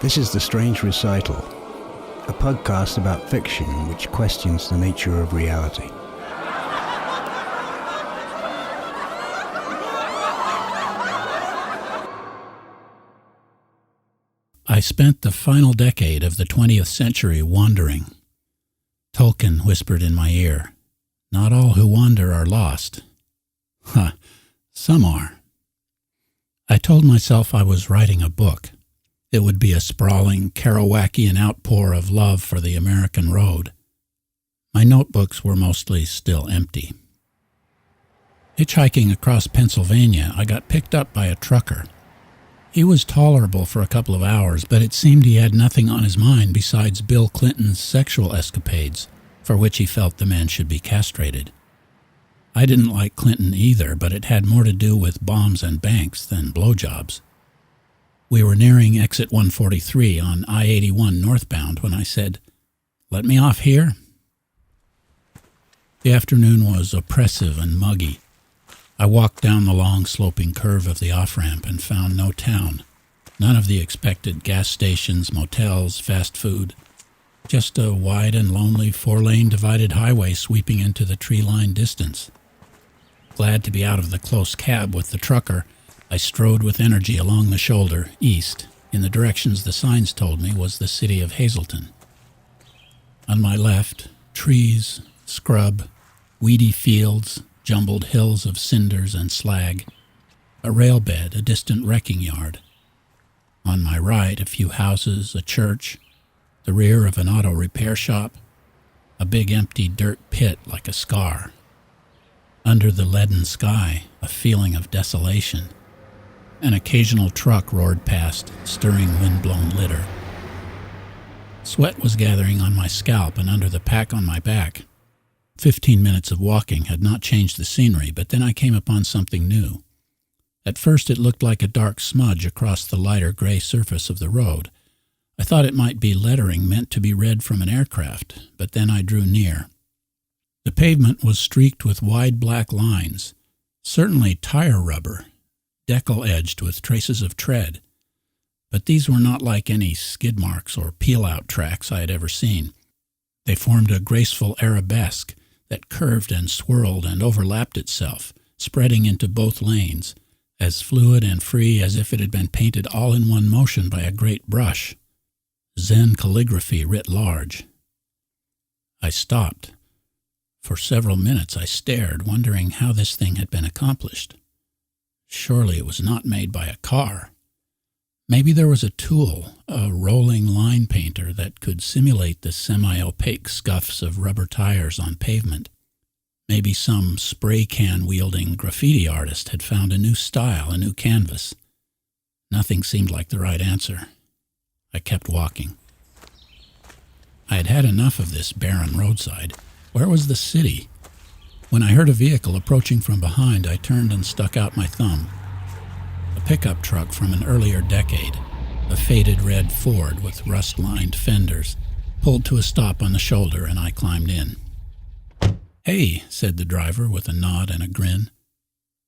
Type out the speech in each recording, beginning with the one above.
This is The Strange Recital, a podcast about fiction which questions the nature of reality. I spent the final decade of the 20th century wandering. Tolkien whispered in my ear, "Not all who wander are lost." Some are. I told myself I was writing a book. It would be a sprawling, Kerouacian outpour of love for the American road. My notebooks were mostly still empty. Hitchhiking across Pennsylvania, I got picked up by a trucker. He was tolerable for a couple of hours, but it seemed he had nothing on his mind besides Bill Clinton's sexual escapades, for which he felt the man should be castrated. I didn't like Clinton either, but it had more to do with bombs and banks than blowjobs. We were nearing exit 143 on I-81 northbound when I said, "Let me off here." The afternoon was oppressive and muggy. I walked down the long sloping curve of the off-ramp and found no town, none of the expected gas stations, motels, fast food, just a wide and lonely four-lane divided highway sweeping into the tree-lined distance. Glad to be out of the close cab with the trucker, I strode with energy along the shoulder, east, in the directions the signs told me was the city of Hazleton. On my left, trees, scrub, weedy fields, jumbled hills of cinders and slag, a rail bed, a distant wrecking yard. On my right, a few houses, a church, the rear of an auto repair shop, a big empty dirt pit like a scar. Under the leaden sky, a feeling of desolation. An occasional truck roared past, stirring wind-blown litter. Sweat was gathering on my scalp and under the pack on my back. 15 minutes of walking had not changed the scenery, but then I came upon something new. At first it looked like a dark smudge across the lighter gray surface of the road. I thought it might be lettering meant to be read from an aircraft, but then I drew near. The pavement was streaked with wide black lines, certainly tire rubber, decal-edged with traces of tread. But these were not like any skid marks or peel-out tracks I had ever seen. They formed a graceful arabesque that curved and swirled and overlapped itself, spreading into both lanes, as fluid and free as if it had been painted all in one motion by a great brush. Zen calligraphy writ large. I stopped. For several minutes I stared, wondering how this thing had been accomplished. Surely it was not made by a car. Maybe there was a tool, a rolling line painter that could simulate the semi-opaque scuffs of rubber tires on pavement. Maybe some spray can-wielding graffiti artist had found a new style, a new canvas. Nothing seemed like the right answer. I kept walking. I had had enough of this barren roadside. Where was the city? When I heard a vehicle approaching from behind, I turned and stuck out my thumb. A pickup truck from an earlier decade, a faded red Ford with rust-lined fenders, pulled to a stop on the shoulder and I climbed in. "Hey," said the driver with a nod and a grin.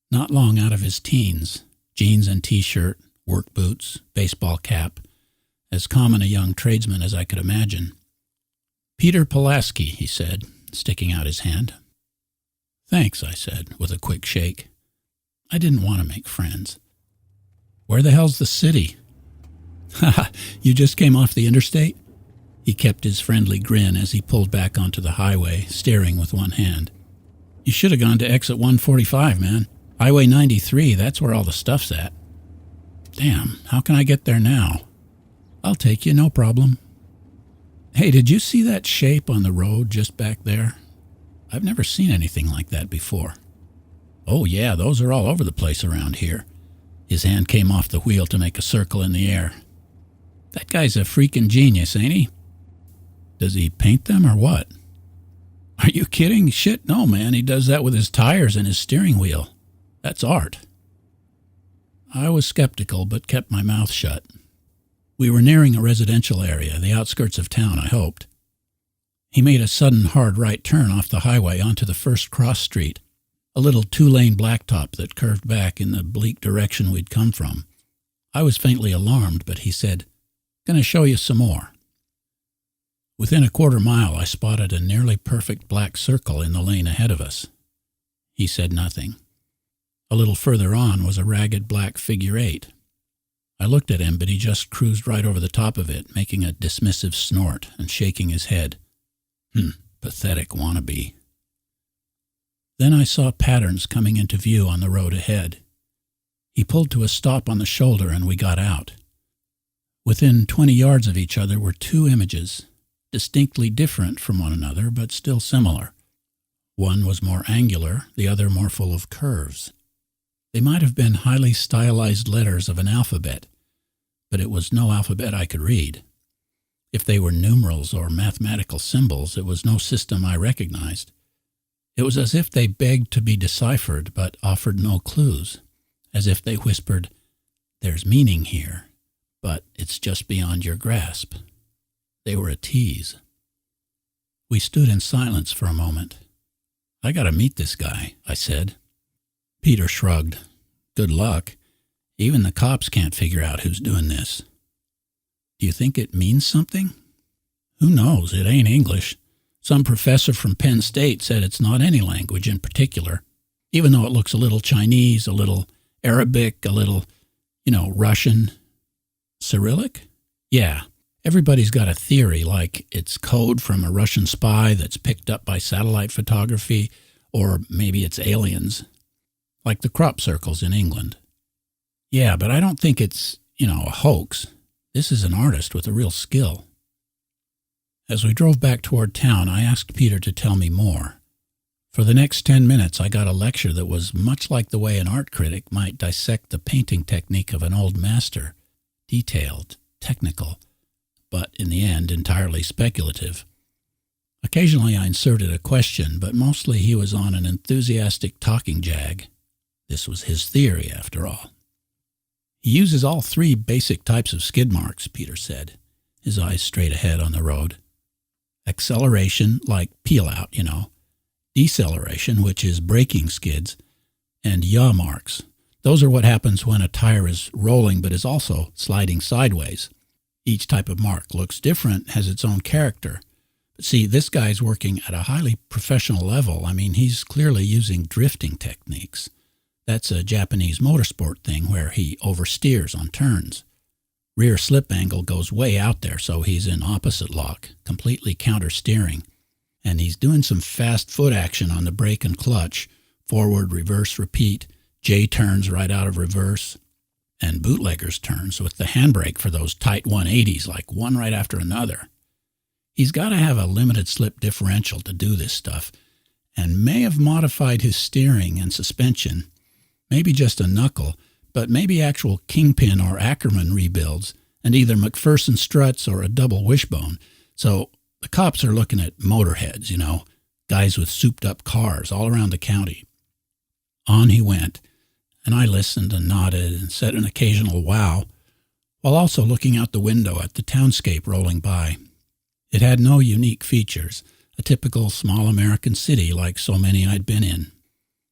Not long out of his teens, jeans and t-shirt, work boots, baseball cap, as common a young tradesman as I could imagine. "Peter Pulaski," he said, sticking out his hand. "Thanks," I said, with a quick shake. I didn't want to make friends. "Where the hell's the city?" "Ha, you just came off the interstate?" He kept his friendly grin as he pulled back onto the highway, steering with one hand. "You should have gone to exit 145, man. Highway 93, that's where all the stuff's at." "Damn, how can I get there now?" "I'll take you, no problem." "Hey, did you see that shape on the road just back there? I've never seen anything like that before." "Oh yeah, those are all over the place around here." His hand came off the wheel to make a circle in the air. "That guy's a freaking genius, ain't he?" "Does he paint them or what?" "Are you kidding? Shit, no, man. He does that with his tires and his steering wheel. That's art." I was skeptical, but kept my mouth shut. We were nearing a residential area, the outskirts of town, I hoped. He made a sudden hard right turn off the highway onto the first cross street, a little two-lane blacktop that curved back in the bleak direction we'd come from. I was faintly alarmed, but he said, Going to show you some more. Within a quarter mile, I spotted a nearly perfect black circle in the lane ahead of us. He said nothing. A little further on was a ragged black figure 8. I looked at him, but he just cruised right over the top of it, making a dismissive snort and shaking his head. Pathetic wannabe. Then I saw patterns coming into view on the road ahead. He pulled to a stop on the shoulder and we got out. Within 20 yards of each other were 2 images, distinctly different from one another, but still similar. One was more angular, the other more full of curves. They might have been highly stylized letters of an alphabet, but it was no alphabet I could read. If they were numerals or mathematical symbols, it was no system I recognized. It was as if they begged to be deciphered, but offered no clues, as if they whispered, "There's meaning here, but it's just beyond your grasp." They were a tease. We stood in silence for a moment. "I got to meet this guy," I said. Peter shrugged. "Good luck. Even the cops can't figure out who's doing this." "Do you think it means something?" "Who knows? It ain't English. Some professor from Penn State said it's not any language in particular, even though it looks a little Chinese, a little Arabic, a little, Russian." "Cyrillic?" "Yeah. Everybody's got a theory, like it's code from a Russian spy that's picked up by satellite photography, or maybe it's aliens, like the crop circles in England." "Yeah, but I don't think it's, a hoax. This is an artist with a real skill." As we drove back toward town, I asked Peter to tell me more. For the next 10 minutes, I got a lecture that was much like the way an art critic might dissect the painting technique of an old master, detailed, technical, but in the end entirely speculative. Occasionally I inserted a question, but mostly he was on an enthusiastic talking jag. This was his theory, after all. "He uses all 3 basic types of skid marks," Peter said, his eyes straight ahead on the road. "Acceleration, like peel out, Deceleration, which is braking skids, and yaw marks. Those are what happens when a tire is rolling but is also sliding sideways. Each type of mark looks different, has its own character. But see, this guy's working at a highly professional level. He's clearly using drifting techniques. That's a Japanese motorsport thing where he oversteers on turns. Rear slip angle goes way out there, so he's in opposite lock, completely counter-steering. And he's doing some fast foot action on the brake and clutch, forward, reverse, repeat, J-turns right out of reverse, and bootlegger's turns with the handbrake for those tight 180s, like one right after another. He's got to have a limited slip differential to do this stuff, and may have modified his steering and suspension, maybe just a knuckle, but maybe actual Kingpin or Ackerman rebuilds, and either McPherson struts or a double wishbone. So the cops are looking at motorheads, guys with souped-up cars all around the county. On he went, and I listened and nodded and said an occasional wow, while also looking out the window at the townscape rolling by. It had no unique features, a typical small American city like so many I'd been in.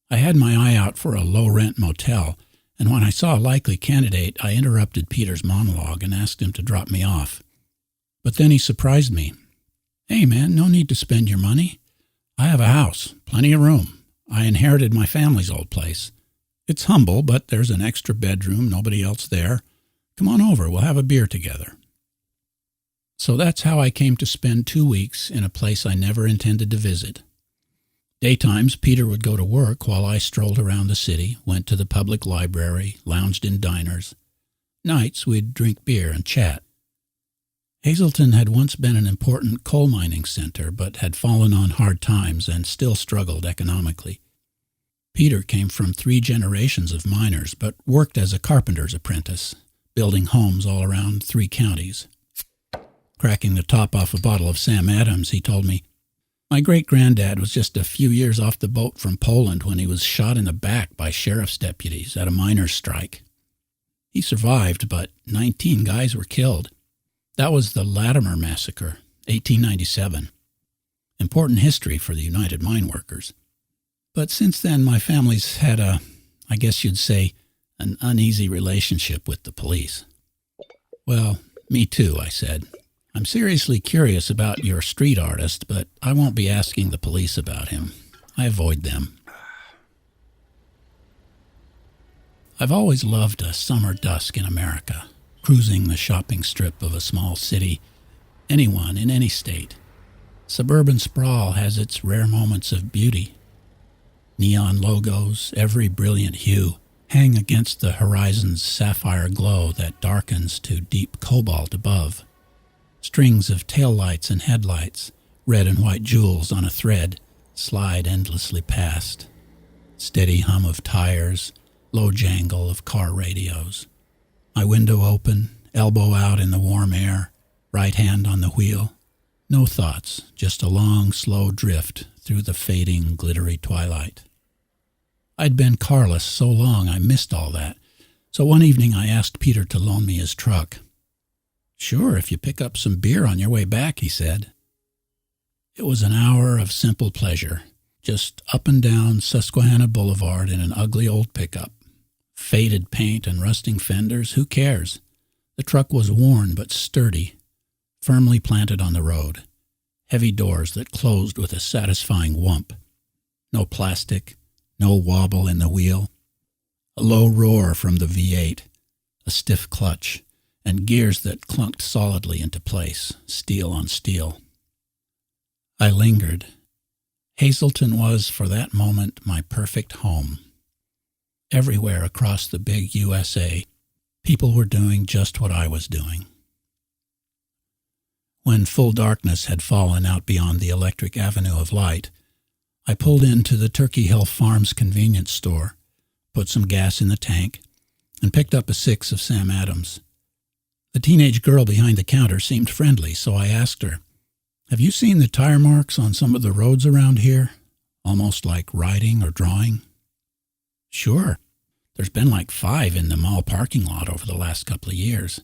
I had my eye out for a low-rent motel, and when I saw a likely candidate, I interrupted Peter's monologue and asked him to drop me off. But then he surprised me. "Hey, man, no need to spend your money. I have a house, plenty of room. I inherited my family's old place. It's humble, but there's an extra bedroom, nobody else there. Come on over, we'll have a beer together." So that's how I came to spend 2 weeks in a place I never intended to visit. Daytimes, Peter would go to work while I strolled around the city, went to the public library, lounged in diners. Nights, we'd drink beer and chat. Hazleton had once been an important coal mining center, but had fallen on hard times and still struggled economically. Peter came from 3 generations of miners, but worked as a carpenter's apprentice, building homes all around 3 counties. Cracking the top off a bottle of Sam Adams, he told me, "My great-granddad was just a few years off the boat from Poland when he was shot in the back by sheriff's deputies at a miners' strike. He survived, but 19 guys were killed. That was the Latimer Massacre, 1897. Important history for the United Mine Workers. But since then, my family's had I guess you'd say, an uneasy relationship with the police. Well, Me too, I said. I'm seriously curious about your street artist, but I won't be asking the police about him. I avoid them. I've always loved a summer dusk in America, cruising the shopping strip of a small city, anyone in any state. Suburban sprawl has its rare moments of beauty. Neon logos, every brilliant hue, hang against the horizon's sapphire glow that darkens to deep cobalt above. Strings of taillights and headlights, red and white jewels on a thread, slide endlessly past. Steady hum of tires, low jangle of car radios. My window open, elbow out in the warm air, right hand on the wheel. No thoughts, just a long, slow drift through the fading, glittery twilight. I'd been carless so long I missed all that, so one evening I asked Peter to loan me his truck. "Sure, if you pick up some beer on your way back," he said. It was an hour of simple pleasure, just up and down Susquehanna Boulevard in an ugly old pickup. Faded paint and rusting fenders, who cares? The truck was worn but sturdy, firmly planted on the road. Heavy doors that closed with a satisfying whump. No plastic, no wobble in the wheel. A low roar from the V8, a stiff clutch, and gears that clunked solidly into place, steel on steel. I lingered. Hazleton was, for that moment, my perfect home. Everywhere across the big USA, people were doing just what I was doing. When full darkness had fallen out beyond the electric avenue of light, I pulled into the Turkey Hill Farms convenience store, put some gas in the tank, and picked up a 6 of Sam Adams. The teenage girl behind the counter seemed friendly, so I asked her, "Have you seen the tire marks on some of the roads around here? Almost like writing or drawing?" "Sure. There's been like 5 in the mall parking lot over the last couple of years.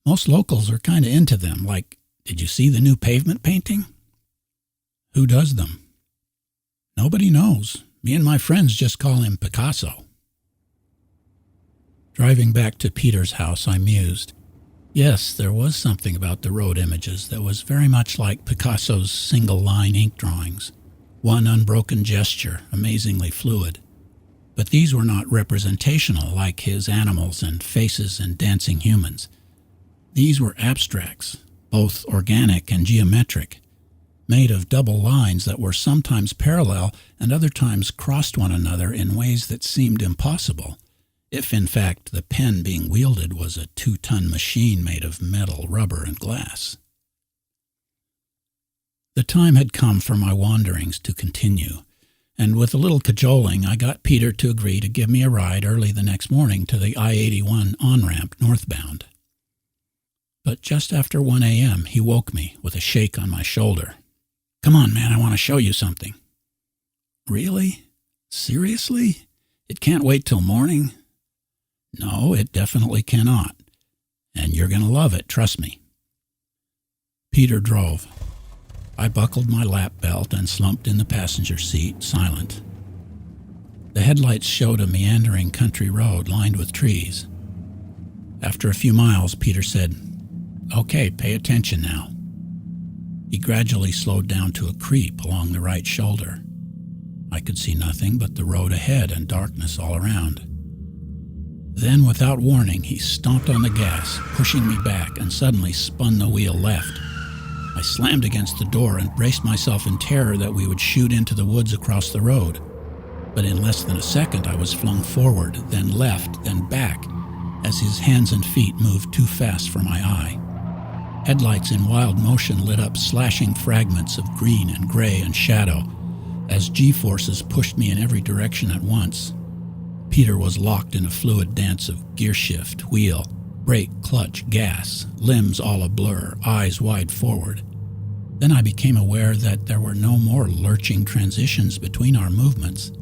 Most locals are kind of into them, like, did you see the new Pavement painting?" "Who does them?" "Nobody knows. Me and my friends just call him Picasso." Driving back to Peter's house, I mused. Yes, there was something about the road images that was very much like Picasso's single-line ink drawings. One unbroken gesture, amazingly fluid. But these were not representational like his animals and faces and dancing humans. These were abstracts, both organic and geometric, made of double lines that were sometimes parallel and other times crossed one another in ways that seemed impossible, if in fact the pen being wielded was a 2-ton machine made of metal, rubber, and glass. The time had come for my wanderings to continue, and with a little cajoling I got Peter to agree to give me a ride early the next morning to the I-81 on-ramp northbound. But just after 1 a.m. he woke me with a shake on my shoulder. "Come on, man, I want to show you something." "Really? Seriously? It can't wait till morning?" "No, it definitely cannot. And you're going to love it, trust me." Peter drove. I buckled my lap belt and slumped in the passenger seat, silent. The headlights showed a meandering country road lined with trees. After a few miles, Peter said, "Okay, pay attention now." He gradually slowed down to a creep along the right shoulder. I could see nothing but the road ahead and darkness all around. Then, without warning, he stomped on the gas, pushing me back, and suddenly spun the wheel left. I slammed against the door and braced myself in terror that we would shoot into the woods across the road. But in less than a second, I was flung forward, then left, then back, as his hands and feet moved too fast for my eye. Headlights in wild motion lit up slashing fragments of green and gray and shadow, as G-forces pushed me in every direction at once. Peter was locked in a fluid dance of gear shift, wheel, brake, clutch, gas, limbs all a blur, eyes wide forward. Then I became aware that there were no more lurching transitions between our movements.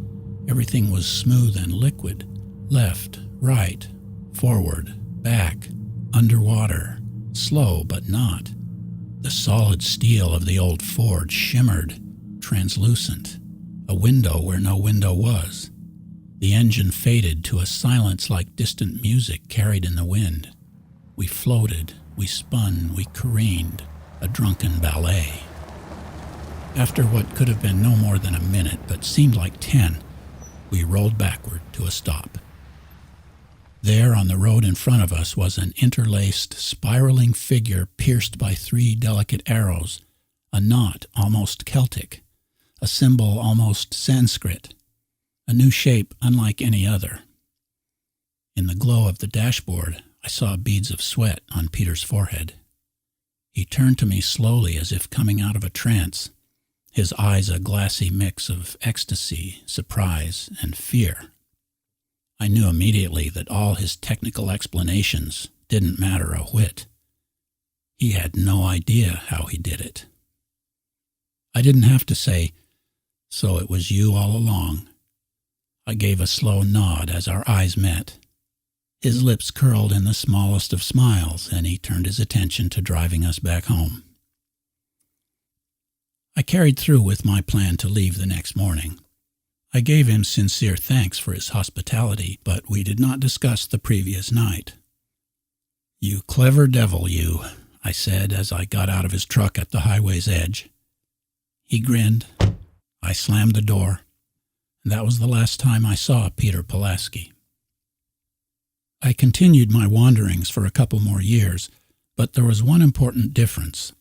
Everything was smooth and liquid. Left, right, forward, back, underwater, slow but not. The solid steel of the old Ford shimmered, translucent, a window where no window was. The engine faded to a silence like distant music carried in the wind. We floated, We spun, we careened, a drunken ballet. After what could have been no more than a minute, but seemed like 10, we rolled backward to a stop. There on the road in front of us was an interlaced, spiraling figure pierced by 3 delicate arrows, a knot almost Celtic, a symbol almost Sanskrit, a new shape unlike any other. In the glow of the dashboard, I saw beads of sweat on Peter's forehead. He turned to me slowly as if coming out of a trance, his eyes a glassy mix of ecstasy, surprise, and fear. I knew immediately that all his technical explanations didn't matter a whit. He had no idea how he did it. I didn't have to say, "So it was you all along." I gave a slow nod as our eyes met. His lips curled in the smallest of smiles, and he turned his attention to driving us back home. I carried through with my plan to leave the next morning. I gave him sincere thanks for his hospitality, but we did not discuss the previous night. "You clever devil, you," I said as I got out of his truck at the highway's edge. He grinned. I slammed the door, and that was the last time I saw Peter Pulaski. I continued my wanderings for a couple more years, but there was one important difference.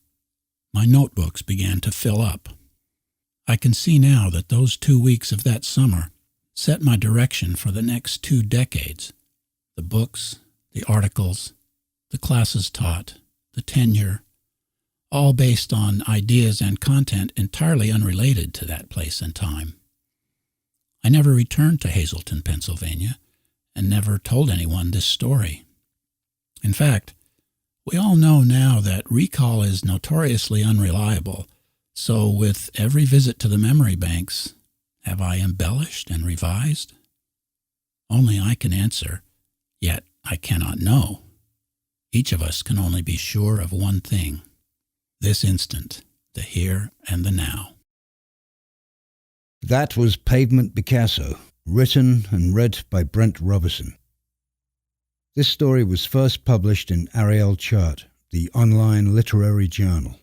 My notebooks began to fill up. I can see now that those 2 weeks of that summer set my direction for the next 2 decades. The books, the articles, the classes taught, the tenure, all based on ideas and content entirely unrelated to that place and time. I never returned to Hazleton, Pennsylvania, and never told anyone this story. In fact, we all know now that recall is notoriously unreliable, so with every visit to the memory banks, have I embellished and revised? Only I can answer, yet I cannot know. Each of us can only be sure of one thing: this instant, the here and the now. That was Pavement, Picasso, written and read by Brent Robison. This story was first published in Ariel Chart, the online literary journal.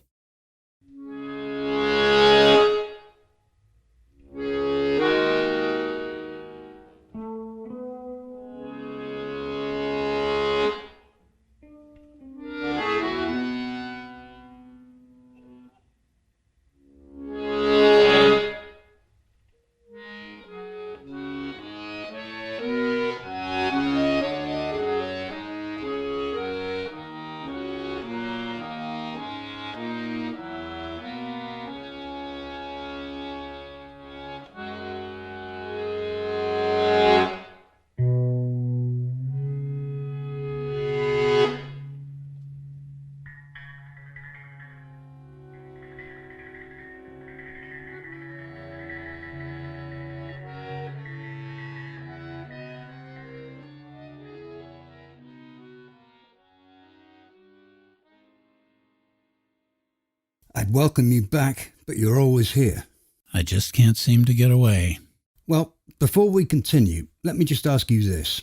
I'd welcome you back, but you're always here. I just can't seem to get away. Well, before we continue, let me just ask you this.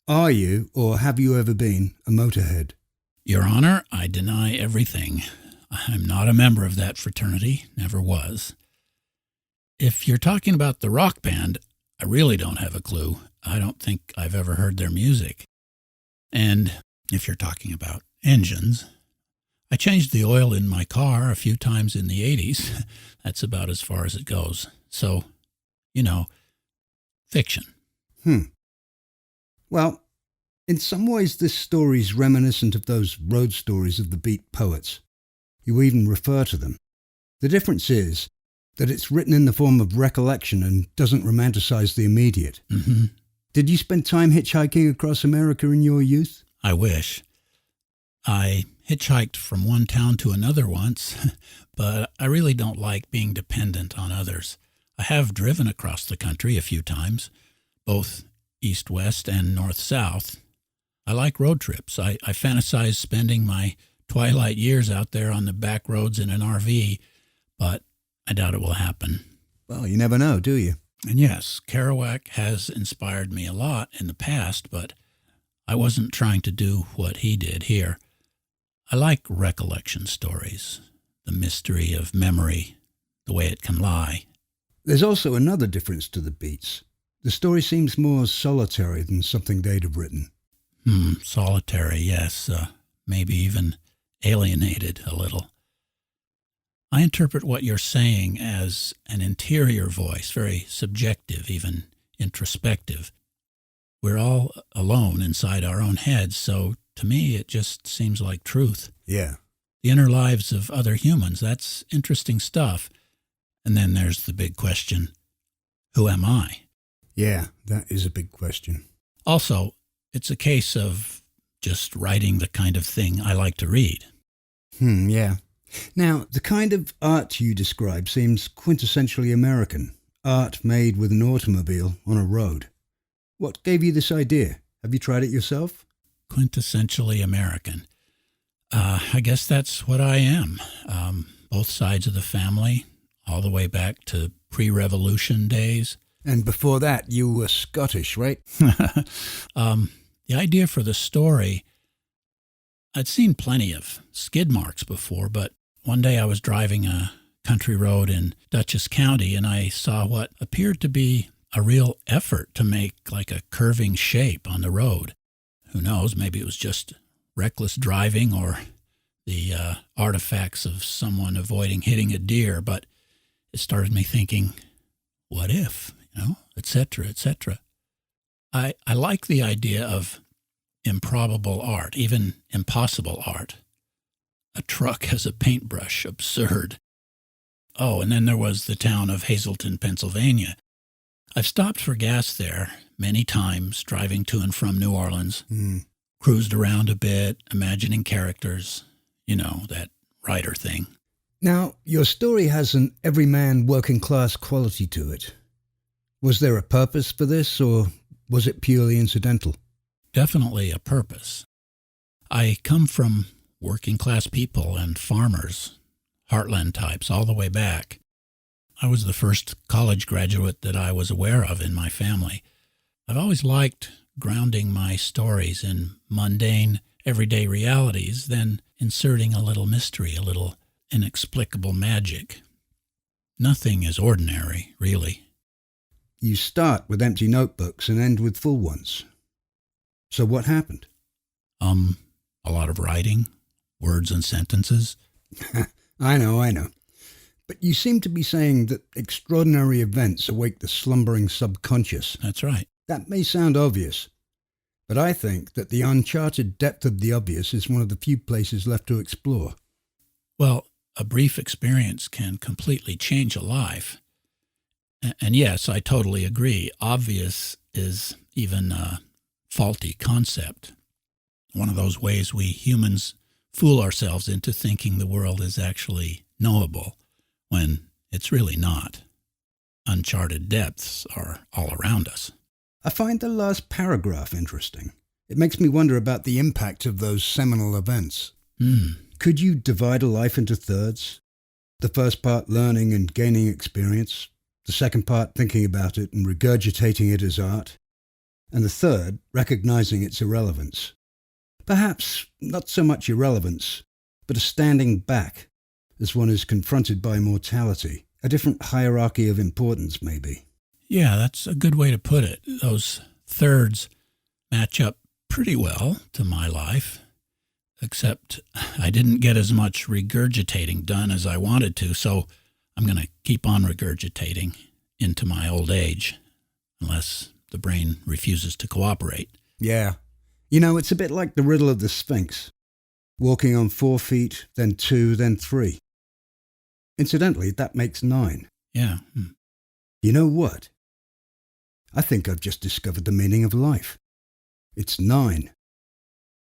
Are you, or have you ever been, a motorhead? Your Honor, I deny everything. I'm not a member of that fraternity, never was. If you're talking about the rock band, I really don't have a clue. I don't think I've ever heard their music. And if you're talking about engines, I changed the oil in my car a few times in the 80s. That's about as far as it goes. So, fiction. Well, in some ways this story's reminiscent of those road stories of the beat poets. You even refer to them. The difference is that it's written in the form of recollection and doesn't romanticize the immediate. Mm-hmm. Did you spend time hitchhiking across America in your youth? I wish. I hitchhiked from one town to another once, but I really don't like being dependent on others. I have driven across the country a few times, both east-west and north-south. I like road trips. I fantasize spending my twilight years out there on the back roads in an RV, but I doubt it will happen. Well, you never know, do you? And yes, Kerouac has inspired me a lot in the past, but I wasn't trying to do what he did here. I like recollection stories, the mystery of memory, the way it can lie. There's also another difference to the beats. The story seems more solitary than something they'd have written. Solitary, yes. Maybe even alienated a little. I interpret what you're saying as an interior voice, very subjective, even introspective. We're all alone inside our own heads, so to me it just seems like truth. Yeah. The inner lives of other humans, that's interesting stuff. And then there's the big question, who am I? Yeah, that is a big question. Also, it's a case of just writing the kind of thing I like to read. Yeah. Now, the kind of art you describe seems quintessentially American. Art made with an automobile on a road. What gave you this idea? Have you tried it yourself? Quintessentially American. I guess that's what I am. Both sides of the family, all the way back to pre-revolution days. And before that, you were Scottish, right? The idea for the story, I'd seen plenty of skid marks before, but one day I was driving a country road in Dutchess County and I saw what appeared to be a real effort to make like a curving shape on the road. Who knows, maybe it was just reckless driving or the artifacts of someone avoiding hitting a deer, but it started me thinking, what if, et cetera, et cetera. I like the idea of improbable art, even impossible art. A truck as a paintbrush, absurd. Oh, and then there was the town of Hazleton, Pennsylvania. I've stopped for gas there many times, driving to and from New Orleans, cruised around a bit, imagining characters, that writer thing. Now, your story has an everyman working class quality to it. Was there a purpose for this, or was it purely incidental? Definitely a purpose. I come from working class people and farmers, heartland types, all the way back. I was the first college graduate that I was aware of in my family. I've always liked grounding my stories in mundane, everyday realities, then inserting a little mystery, a little inexplicable magic. Nothing is ordinary, really. You start with empty notebooks and end with full ones. So what happened? A lot of writing, words and sentences. I know. But you seem to be saying that extraordinary events awake the slumbering subconscious. That's right. That may sound obvious, but I think that the uncharted depth of the obvious is one of the few places left to explore. Well, a brief experience can completely change a life. And yes, I totally agree. Obvious is even a faulty concept. One of those ways we humans fool ourselves into thinking the world is actually knowable when it's really not. Uncharted depths are all around us. I find the last paragraph interesting. It makes me wonder about the impact of those seminal events. Could you divide a life into thirds? The first part learning and gaining experience, the second part thinking about it and regurgitating it as art, and the third recognizing its irrelevance. Perhaps not so much irrelevance, but a standing back as one is confronted by mortality, a different hierarchy of importance maybe. Yeah, that's a good way to put it. Those thirds match up pretty well to my life, except I didn't get as much regurgitating done as I wanted to, so I'm going to keep on regurgitating into my old age, unless the brain refuses to cooperate. Yeah. It's a bit like the riddle of the Sphinx. Walking on 4 feet, then 2, then 3. Incidentally, that makes 9. Yeah. You know what? I think I've just discovered the meaning of life. It's 9.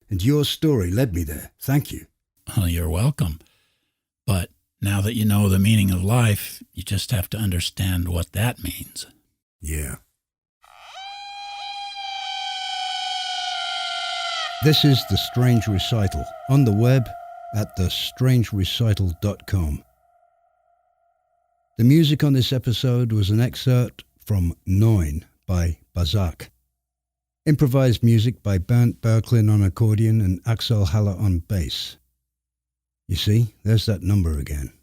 And your story led me there. Thank you. Well, you're welcome. But now that you know the meaning of life, you just have to understand what that means. Yeah. This is The Strange Recital, on the web at thestrangerecital.com. The music on this episode was an excerpt from 9 by Bazak. Improvised music by Bernd Berklin on accordion and Axel Haller on bass. You see, there's that number again.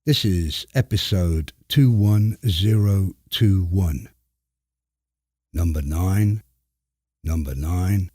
This is episode 21021. Number 9, number 9,